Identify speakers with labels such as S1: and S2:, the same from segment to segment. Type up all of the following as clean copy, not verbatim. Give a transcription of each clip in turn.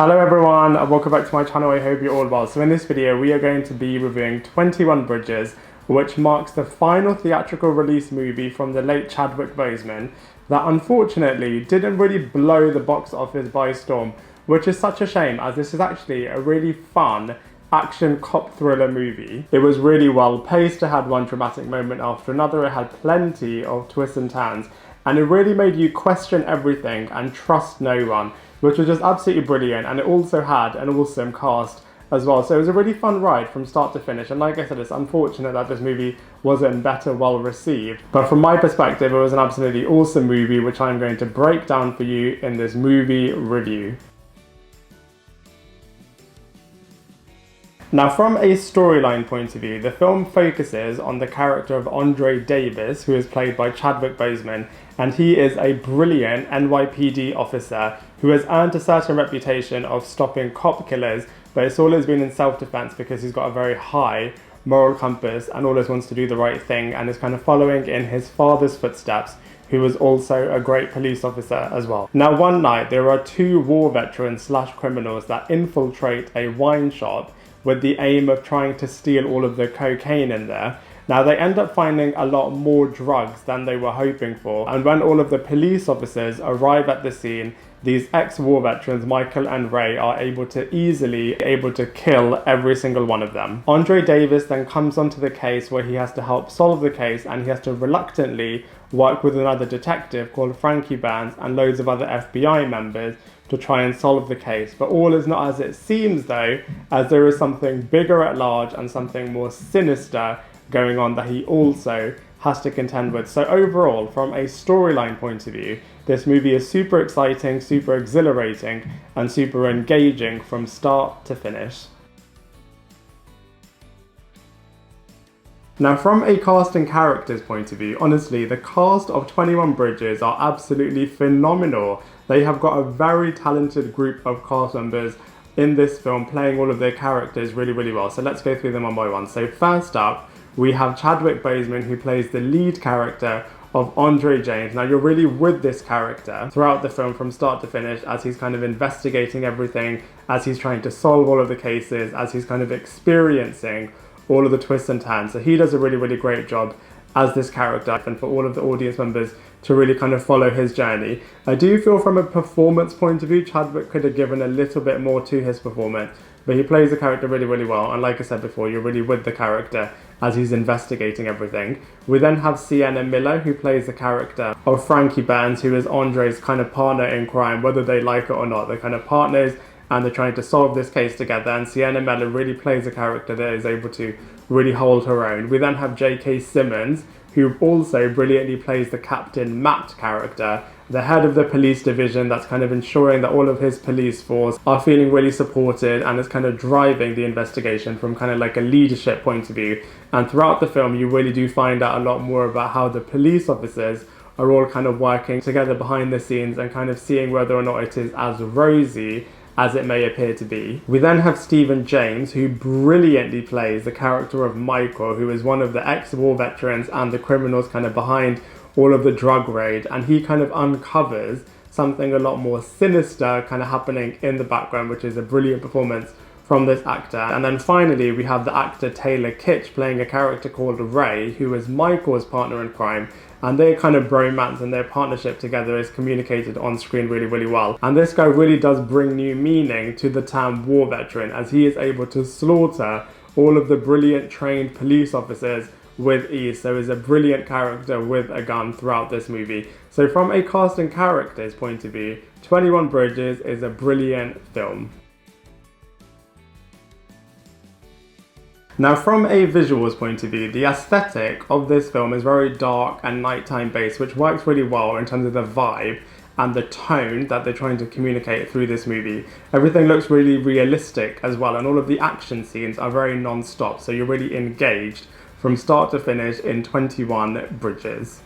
S1: Hello everyone and welcome back to my channel. I hope you're all well. So in this video we are going to be reviewing 21 Bridges, which marks the final theatrical release movie from the late Chadwick Boseman that unfortunately didn't really blow the box office by storm, which is such a shame as this is actually a really fun action cop thriller movie. It was really well paced, it had one dramatic moment after another, it had plenty of twists and turns, and it really made you question everything and trust no one, which was just absolutely brilliant. And it also had an awesome cast as well. So it was a really fun ride from start to finish. And like I said, it's unfortunate that this movie wasn't better well received. But from my perspective, it was an absolutely awesome movie, which I'm going to break down for you in this movie review. Now, from a storyline point of view, the film focuses on the character of Andre Davis, who is played by Chadwick Boseman, and he is a brilliant NYPD officer who has earned a certain reputation of stopping cop killers, but it's always been in self-defense because he's got a very high moral compass and always wants to do the right thing and is kind of following in his father's footsteps, who was also a great police officer as well. Now, one night, there are two war veterans / criminals that infiltrate a wine shop with the aim of trying to steal all of the cocaine in there. Now, they end up finding a lot more drugs than they were hoping for, and when all of the police officers arrive at the scene, these ex-war veterans, Michael and Ray, are able to kill every single one of them. Andre Davis then comes onto the case where he has to help solve the case, and he has to reluctantly work with another detective called Frankie Burns and loads of other FBI members to try and solve the case. But all is not as it seems though, as there is something bigger at large and something more sinister going on that he also has to contend with. So overall, from a storyline point of view, this movie is super exciting, super exhilarating, and super engaging from start to finish. Now, from a cast and characters point of view, honestly, the cast of 21 Bridges are absolutely phenomenal. They have got a very talented group of cast members in this film playing all of their characters really, really well. So let's go through them one by one. So first up, we have Chadwick Boseman, who plays the lead character of Andre James. Now, you're really with this character throughout the film from start to finish as he's kind of investigating everything, as he's trying to solve all of the cases, as he's kind of experiencing all of the twists and turns. So he does a really, really great job as this character, and for all of the audience members to really kind of follow his journey. I do feel from a performance point of view, Chadwick could have given a little bit more to his performance, but he plays the character really, really well. And like I said before, you're really with the character as he's investigating everything. We then have Sienna Miller, who plays the character of Frankie Burns, who is Andre's kind of partner in crime, whether they like it or not. They're kind of partners and they're trying to solve this case together, and Sienna Miller really plays a character that is able to really hold her own. We then have J.K. Simmons, who also brilliantly plays the Captain Matt character, the head of the police division that's kind of ensuring that all of his police force are feeling really supported and is kind of driving the investigation from kind of like a leadership point of view. And throughout the film, you really do find out a lot more about how the police officers are all kind of working together behind the scenes and kind of seeing whether or not it is as rosy as it may appear to be. We then have Stephen James, who brilliantly plays the character of Michael, who is one of the ex-war veterans and the criminals kind of behind all of the drug raid, and he kind of uncovers something a lot more sinister kind of happening in the background, which is a brilliant performance from this actor. And then finally, we have the actor Taylor Kitsch playing a character called Ray, who is Michael's partner in crime, and their kind of bromance and their partnership together is communicated on screen really, really well. And this guy really does bring new meaning to the term war veteran, as he is able to slaughter all of the brilliant trained police officers with ease. So he's a brilliant character with a gun throughout this movie. So from a cast and characters point of view, 21 Bridges is a brilliant film. Now, from a visuals point of view, the aesthetic of this film is very dark and nighttime based, which works really well in terms of the vibe and the tone that they're trying to communicate through this movie. Everything looks really realistic as well, and all of the action scenes are very non-stop, so you're really engaged from start to finish in 21 Bridges.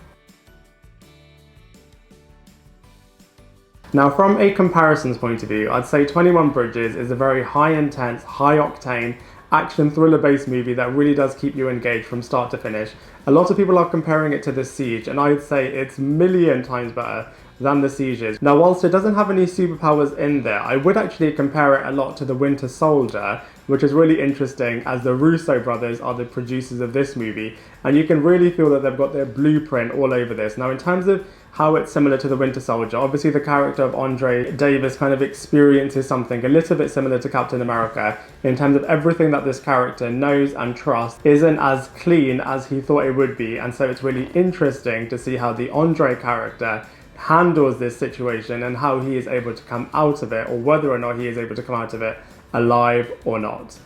S1: Now, from a comparisons point of view, I'd say 21 Bridges is a very high intense, high octane action thriller-based movie that really does keep you engaged from start to finish. A lot of people are comparing it to The Siege, and I'd say it's a million times better than The Siege is. Now, whilst it doesn't have any superpowers in there, I would actually compare it a lot to The Winter Soldier, which is really interesting as the Russo brothers are the producers of this movie, and you can really feel that they've got their blueprint all over this. Now, in terms of how it's similar to The Winter Soldier, obviously the character of Andre Davis kind of experiences something a little bit similar to Captain America in terms of everything that this character knows and trusts isn't as clean as he thought it would be, and so it's really interesting to see how the Andre character handles this situation and how he is able to come out of it, or whether or not he is able to come out of it alive or not.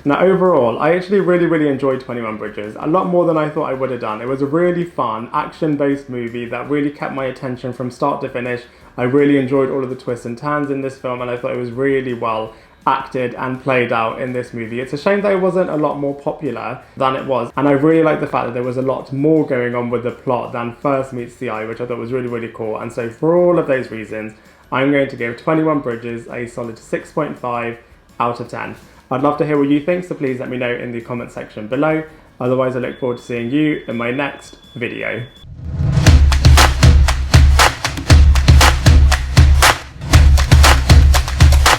S1: Now overall, I actually really enjoyed 21 Bridges, a lot more than I thought I would have done. It was a really fun, action-based movie that really kept my attention from start to finish. I really enjoyed all of the twists and turns in this film, and I thought it was really well acted and played out in this movie. It's a shame that it wasn't a lot more popular than it was, and I really like the fact that there was a lot more going on with the plot than first meets the eye, which I thought was really cool. And so for all of those reasons, I'm going to give 21 Bridges a solid 6.5 out of 10. I'd love to hear what you think, so please let me know in the comment section below. Otherwise, I look forward to seeing you in my next video.